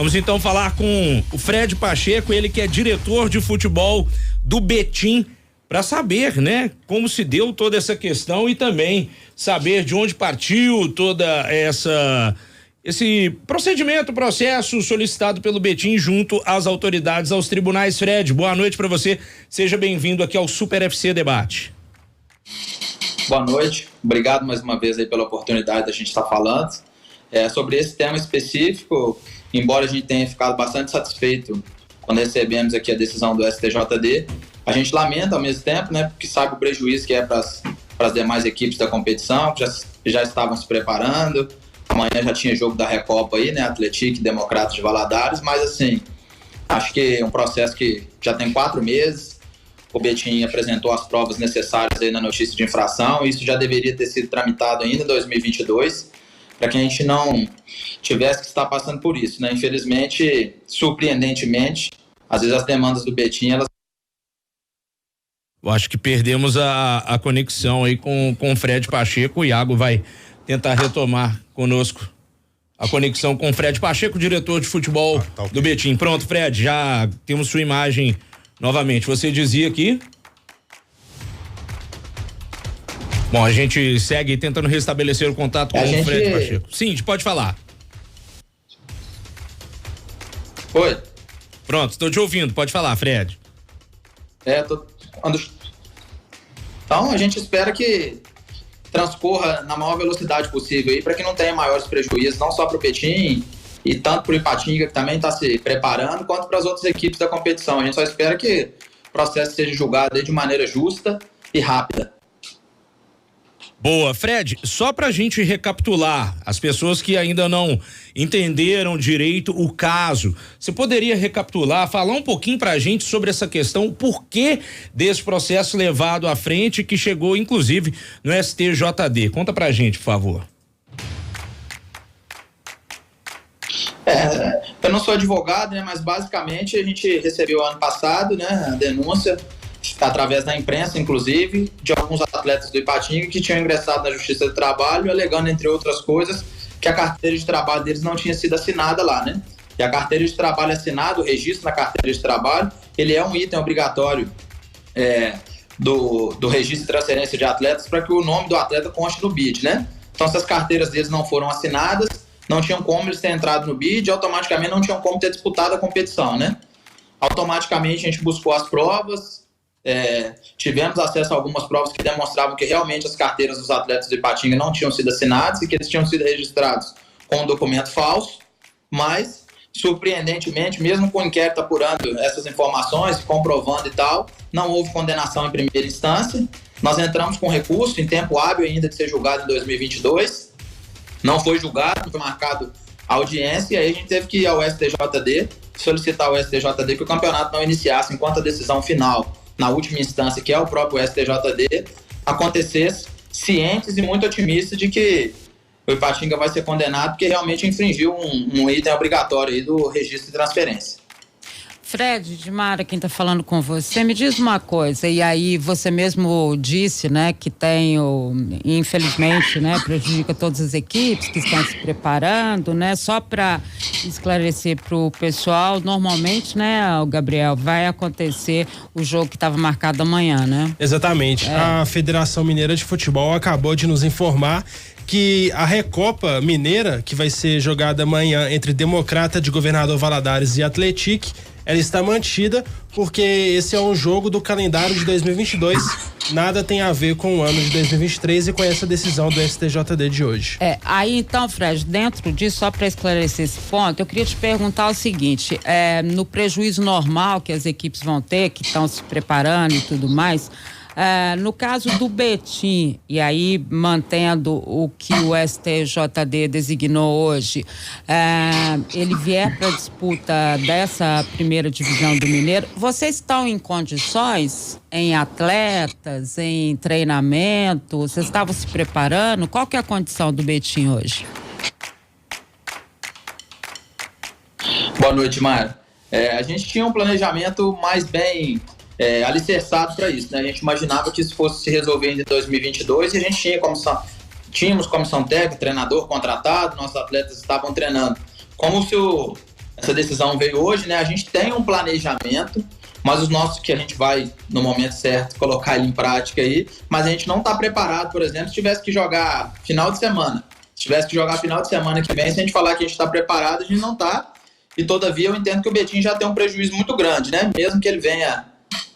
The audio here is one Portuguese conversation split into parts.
Vamos então falar com o Fred Pacheco, ele que é diretor de futebol do Betim, para saber, né, como se deu toda essa questão e também saber de onde partiu toda esse processo solicitado pelo Betim junto às autoridades, aos tribunais. Fred, boa noite para você, seja bem-vindo aqui ao Super FC Debate. Boa noite, obrigado mais uma vez aí pela oportunidade da gente estar falando. Sobre esse tema específico, embora a gente tenha ficado bastante satisfeito quando recebemos aqui a decisão do STJD, a gente lamenta ao mesmo tempo, né, porque sabe o prejuízo que é para as demais equipes da competição, que já estavam se preparando. Amanhã já tinha jogo da Recopa aí, né, Atlético e Democrata de Valadares, mas assim, acho que é um processo que já tem 4 meses, o Betim apresentou as provas necessárias aí na notícia de infração, isso já deveria ter sido tramitado ainda em 2022, para que a gente não tivesse que estar passando por isso, né? Infelizmente, surpreendentemente, às vezes as demandas do Betim, elas... Eu acho que perdemos a conexão aí com o Fred Pacheco. O Iago vai tentar retomar conosco a conexão com o Fred Pacheco, diretor de futebol tá okay. do Betim. Pronto, Fred, já temos sua imagem novamente. Você dizia que... Bom, a gente segue tentando restabelecer o contato com o Fred Pacheco. Sim, pode falar. Oi. Pronto, estou te ouvindo, pode falar, Fred. Então, a gente espera que transcorra na maior velocidade possível aí, para que não tenha maiores prejuízos, não só para o Betim e tanto para o Ipatinga, que também está se preparando, quanto para as outras equipes da competição. A gente só espera que o processo seja julgado aí de maneira justa e rápida. Boa, Fred, só pra gente recapitular, as pessoas que ainda não entenderam direito o caso, você poderia recapitular, falar um pouquinho pra gente sobre essa questão, o porquê desse processo levado à frente, que chegou inclusive no STJD. Conta pra gente, por favor. Eu não sou advogado, né, mas basicamente a gente recebeu ano passado, né, a denúncia através da imprensa, inclusive, de alguns atletas do Ipatinga que tinham ingressado na Justiça do Trabalho, alegando, entre outras coisas, que a carteira de trabalho deles não tinha sido assinada lá, né? E a carteira de trabalho assinada, o registro na carteira de trabalho, ele é um item obrigatório do registro de transferência de atletas para que o nome do atleta conste no BID, né? Então, se as carteiras deles não foram assinadas, não tinham como eles terem entrado no BID, automaticamente não tinham como ter disputado a competição, né? Automaticamente a gente buscou as provas, tivemos acesso a algumas provas que demonstravam que realmente as carteiras dos atletas do Ipatinga não tinham sido assinadas e que eles tinham sido registrados com um documento falso, mas, surpreendentemente, mesmo com o inquérito apurando essas informações, comprovando e tal, não houve condenação em primeira instância. Nós entramos com recurso em tempo hábil ainda de ser julgado em 2022, não foi julgado, foi marcado a audiência, e aí a gente teve que ir ao STJD, solicitar ao STJD que o campeonato não iniciasse enquanto a decisão final na última instância, que é o próprio STJD, acontecesse, cientes e muito otimistas de que o Ipatinga vai ser condenado porque realmente infringiu um item obrigatório aí do registro de transferência. Fred, Dimara, quem está falando com você, me diz uma coisa, e aí você mesmo disse, né, que tem, infelizmente, né, prejudica todas as equipes que estão se preparando, né, só para esclarecer para o pessoal, normalmente, né, o Gabriel, vai acontecer o jogo que estava marcado amanhã, né? Exatamente. A Federação Mineira de Futebol acabou de nos informar que a Recopa Mineira, que vai ser jogada amanhã entre Democrata de Governador Valadares e Atlético, ela está mantida porque esse é um jogo do calendário de 2022, nada tem a ver com o ano de 2023 e com essa decisão do STJD de hoje. Aí então, Fred, dentro disso, só para esclarecer esse ponto, eu queria te perguntar o seguinte, no prejuízo normal que as equipes vão ter, que estão se preparando e tudo mais, no caso do Betim, e aí mantendo o que o STJD designou hoje, ele vier para a disputa dessa primeira divisão do Mineiro, vocês estão em condições, em atletas, em treinamento, vocês estavam se preparando? Qual que é a condição do Betim hoje? Boa noite, Mara. A gente tinha um planejamento mais bem alicerçado para isso, né? A gente imaginava que isso fosse se resolver ainda em 2022 e a gente tínhamos comissão técnica, treinador contratado, nossos atletas estavam treinando como se essa decisão veio hoje, né? A gente tem um planejamento, mas os nossos que a gente vai, no momento certo, colocar ele em prática aí, mas a gente não está preparado, por exemplo, se tivesse que jogar final de semana. Se tivesse que jogar final de semana que vem, se a gente falar que a gente está preparado, a gente não está. E todavia eu entendo que o Betim já tem um prejuízo muito grande, né? Mesmo que ele venha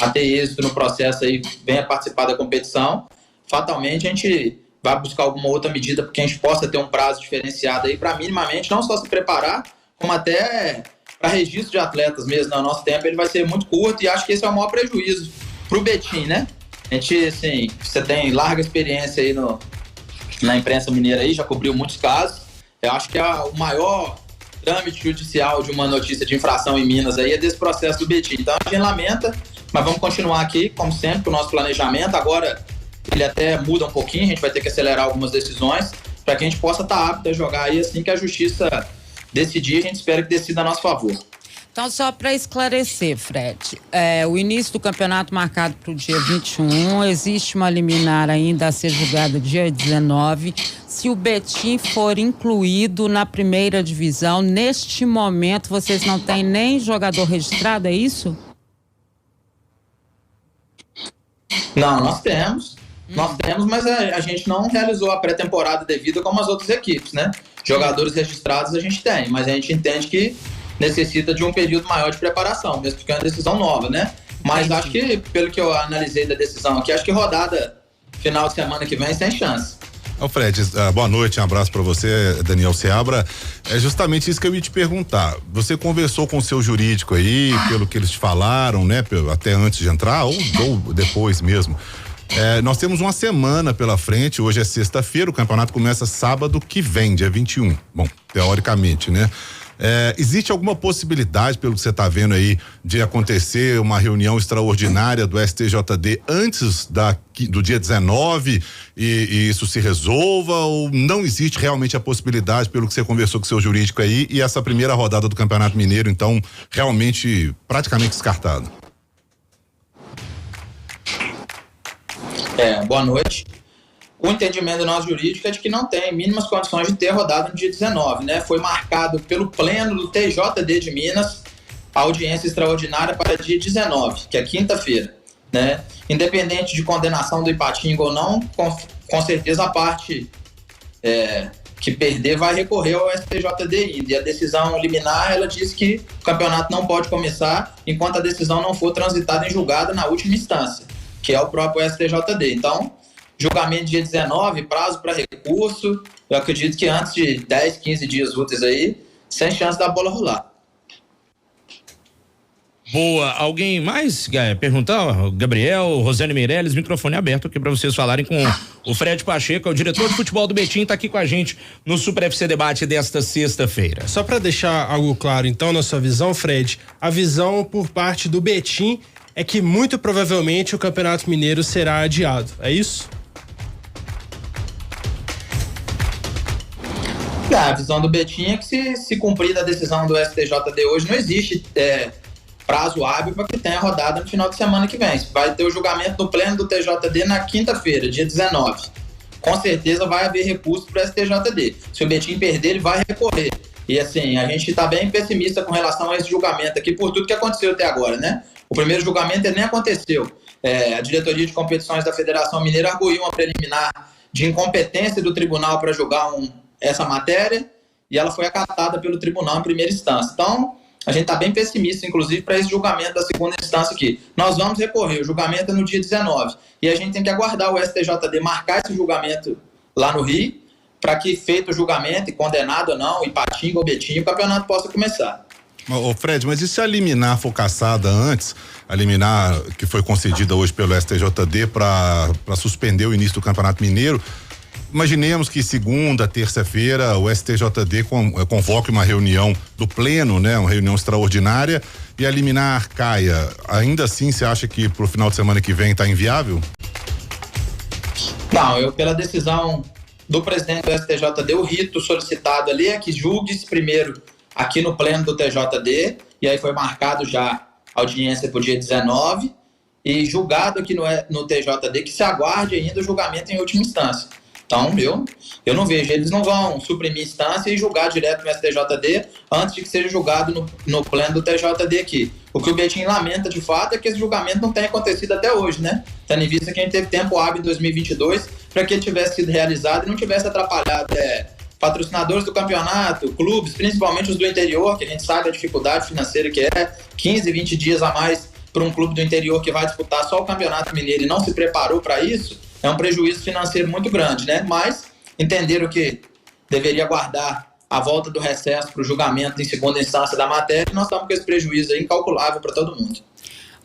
a ter êxito no processo aí, venha participar da competição, fatalmente a gente vai buscar alguma outra medida para que a gente possa ter um prazo diferenciado aí para minimamente não só se preparar, como até para registro de atletas mesmo. No nosso tempo ele vai ser muito curto e acho que esse é o maior prejuízo para o Betim, né? A gente, assim, você tem larga experiência aí na imprensa mineira aí, já cobriu muitos casos. Eu acho que o maior trâmite judicial de uma notícia de infração em Minas aí é desse processo do Betim. Então a gente lamenta, mas vamos continuar aqui, como sempre, com o nosso planejamento. Agora ele até muda um pouquinho, a gente vai ter que acelerar algumas decisões para que a gente possa estar apto a jogar aí assim que a justiça decidir, a gente espera que decida a nosso favor. Então, só para esclarecer, Fred, o início do campeonato marcado para o dia 21, existe uma liminar ainda a ser julgada dia 19. Se o Betim for incluído na primeira divisão, neste momento vocês não têm nem jogador registrado, é isso? Não, nós temos. Nós temos, mas a gente não realizou a pré-temporada devida como as outras equipes, né? Jogadores registrados a gente tem, mas a gente entende que necessita de um período maior de preparação, mesmo porque é uma decisão nova, né? Mas acho que, pelo que eu analisei da decisão aqui, acho que rodada final de semana que vem sem chance. Fred, boa noite, um abraço para você, Daniel Seabra. É justamente isso que eu ia te perguntar. Você conversou com o seu jurídico aí, pelo que eles te falaram, né? Até antes de entrar ou depois mesmo. Nós temos uma semana pela frente, hoje é sexta-feira, o campeonato começa sábado que vem, dia 21. Bom, teoricamente, né? Existe alguma possibilidade, pelo que você está vendo aí, de acontecer uma reunião extraordinária do STJD antes do dia 19 e isso se resolva, ou não existe realmente a possibilidade, pelo que você conversou com o seu jurídico aí, e essa primeira rodada do Campeonato Mineiro, então, realmente praticamente descartado? Boa noite. O entendimento do nosso jurídico é de que não tem mínimas condições de ter rodado no dia 19, né? Foi marcado pelo pleno do TJD de Minas a audiência extraordinária para dia 19, que é quinta-feira, né? Independente de condenação do Ipatinga ou não, com certeza a parte que perder vai recorrer ao STJD ainda. E a decisão liminar, ela diz que o campeonato não pode começar enquanto a decisão não for transitada em julgada na última instância, que é o próprio STJD. Então, julgamento dia 19, prazo para recurso, eu acredito que antes de 10, 15 dias úteis aí, sem chance da bola rolar. Boa, alguém mais perguntar? Gabriel, Rosane Meirelles, microfone aberto aqui para vocês falarem com o Fred Pacheco, o diretor de futebol do Betim, tá aqui com a gente no Super FC Debate desta sexta-feira. Só para deixar algo claro, então, na sua visão, Fred, a visão por parte do Betim é que muito provavelmente o Campeonato Mineiro será adiado, é isso? A visão do Betim é que se cumprir a decisão do STJD hoje, não existe prazo hábil para que tenha rodada no final de semana que vem. Vai ter o julgamento do pleno do TJD na quinta-feira, dia 19. Com certeza vai haver recurso para o STJD. Se o Betim perder, ele vai recorrer. E assim, a gente está bem pessimista com relação a esse julgamento aqui, por tudo que aconteceu até agora, né? O primeiro julgamento ele nem aconteceu. A diretoria de competições da Federação Mineira arguiu uma preliminar de incompetência do tribunal para julgar essa matéria e ela foi acatada pelo tribunal em primeira instância. Então, a gente está bem pessimista, inclusive, para esse julgamento da segunda instância aqui. Nós vamos recorrer, o julgamento é no dia 19. E a gente tem que aguardar o STJD marcar esse julgamento lá no Rio, para que, feito o julgamento, e condenado ou não, Ipatinga ou Betim, o campeonato possa começar. Ô Fred, mas e se a liminar for cassada antes, a liminar que foi concedida hoje pelo STJD para suspender o início do Campeonato Mineiro, imaginemos que segunda, terça-feira o STJD convoque uma reunião do pleno, né? Uma reunião extraordinária e a liminar caia. Ainda assim, você acha que pro final de semana que vem está inviável? Não, pela decisão do presidente do STJD, o rito solicitado ali é que julgue-se primeiro aqui no pleno do TJD, e aí foi marcado já a audiência para o dia 19, e julgado aqui no TJD, que se aguarde ainda o julgamento em última instância. Então, eu não vejo. Eles não vão suprimir instância e julgar direto no STJD antes de que seja julgado no pleno do TJD aqui. O que o Betim lamenta, de fato, é que esse julgamento não tenha acontecido até hoje, né? Tendo em vista que a gente teve tempo hábil em 2022 para que ele tivesse sido realizado e não tivesse atrapalhado patrocinadores do campeonato, clubes, principalmente os do interior, que a gente sabe a dificuldade financeira que é, 15, 20 dias a mais para um clube do interior que vai disputar só o Campeonato Mineiro e não se preparou para isso, é um prejuízo financeiro muito grande, né? Mas entenderam que deveria aguardar a volta do recesso para o julgamento em segunda instância da matéria e nós estamos com esse prejuízo aí incalculável para todo mundo.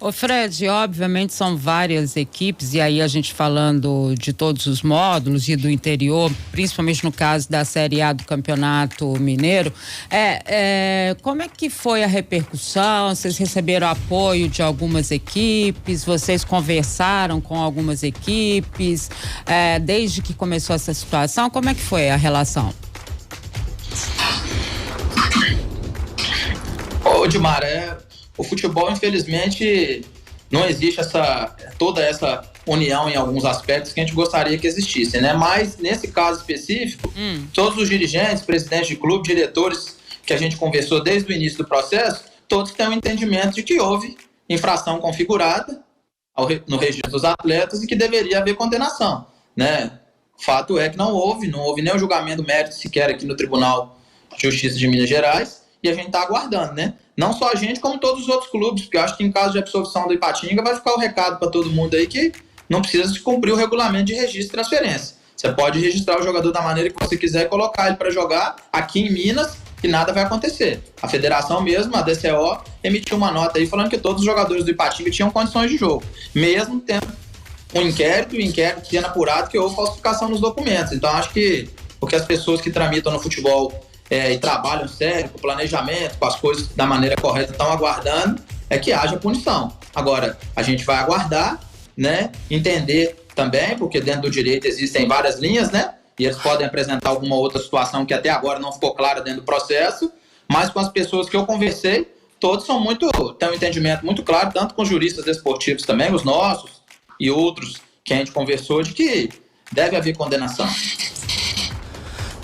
Ô Fred, obviamente são várias equipes, e aí a gente falando de todos os módulos e do interior, principalmente no caso da Série A do Campeonato Mineiro, como é que foi a repercussão? Vocês receberam apoio de algumas equipes? Vocês conversaram com algumas equipes? Desde que começou essa situação, como é que foi a relação? Ô Dimar, o futebol, infelizmente, não existe toda essa união em alguns aspectos que a gente gostaria que existisse, né? Mas, nesse caso específico, todos os dirigentes, presidentes de clube, diretores que a gente conversou desde o início do processo, todos têm um entendimento de que houve infração configurada no registro dos atletas e que deveria haver condenação, né? O fato é que não houve nenhum julgamento mérito sequer aqui no Tribunal de Justiça de Minas Gerais e a gente está aguardando, né? Não só a gente, como todos os outros clubes, porque eu acho que em caso de absolvição do Ipatinga vai ficar o recado para todo mundo aí que não precisa de cumprir o regulamento de registro e transferência. Você pode registrar o jogador da maneira que você quiser e colocar ele para jogar aqui em Minas e nada vai acontecer. A federação mesmo, a DCO, emitiu uma nota aí falando que todos os jogadores do Ipatinga tinham condições de jogo, mesmo tendo um inquérito tendo apurado que houve falsificação nos documentos. Então acho que o que as pessoas que tramitam no futebol e trabalham sério, com planejamento, com as coisas da maneira correta, estão aguardando, é que haja punição. Agora, a gente vai aguardar, né, entender também, porque dentro do direito existem várias linhas, né, e eles podem apresentar alguma outra situação que até agora não ficou clara dentro do processo, mas com as pessoas que eu conversei, todos têm um entendimento muito claro, tanto com juristas desportivos também, os nossos e outros que a gente conversou, de que deve haver condenação.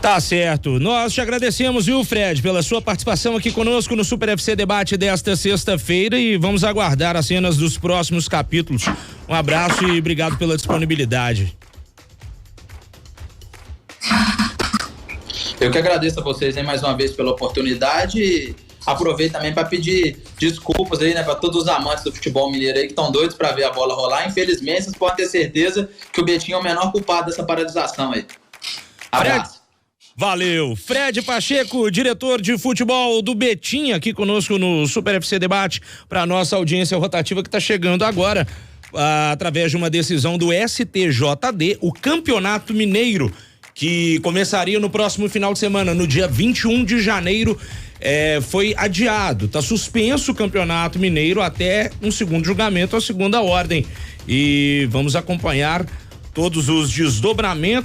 Tá certo. Nós te agradecemos, viu, Fred, pela sua participação aqui conosco no Super FC Debate desta sexta-feira e vamos aguardar as cenas dos próximos capítulos. Um abraço e obrigado pela disponibilidade. Eu que agradeço a vocês aí mais uma vez pela oportunidade e aproveito também para pedir desculpas aí, né, para todos os amantes do futebol mineiro aí que estão doidos para ver a bola rolar. Infelizmente, vocês podem ter certeza que o Betinho é o menor culpado dessa paralisação aí. Abraço. Valeu. Fred Pacheco, diretor de futebol do Betim, aqui conosco no Super FC Debate, para nossa audiência rotativa que está chegando agora, através de uma decisão do STJD, o Campeonato Mineiro, que começaria no próximo final de semana, no dia 21 de janeiro, foi adiado. Está suspenso o Campeonato Mineiro até um segundo julgamento, a segunda ordem. E vamos acompanhar todos os desdobramentos